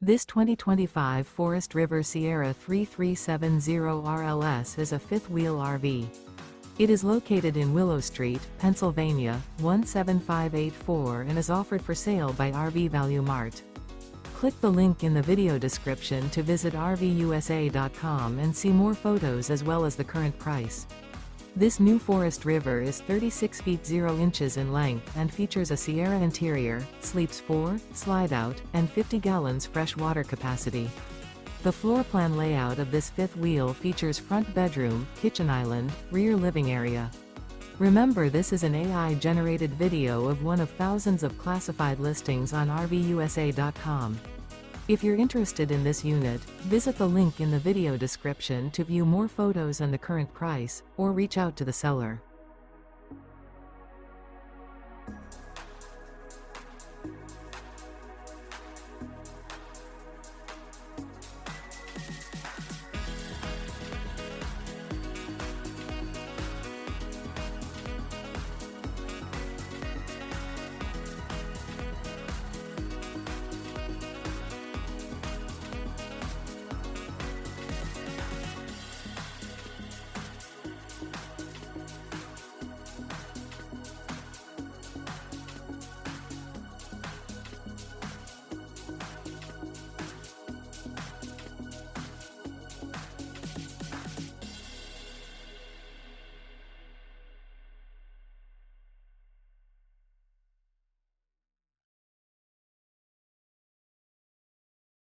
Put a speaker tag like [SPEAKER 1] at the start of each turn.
[SPEAKER 1] This 2025 Forest River Sierra 3370 RLS is a fifth-wheel RV. It is located in Willow Street, Pennsylvania, 17584 and is offered for sale by RV Value Mart. Click the link in the video description to visit RVUSA.com and see more photos as well as the current price. This new Forest River is 36 feet 0 inches in length and features a Sierra interior, sleeps 4, slide-out, and 50 gallons fresh water capacity. The floor plan layout of this fifth wheel features front bedroom, kitchen island, rear living area. Remember, this is an AI-generated video of one of thousands of classified listings on RVUSA.com. If you're interested in this unit, visit the link in the video description to view more photos and the current price, or reach out to the seller.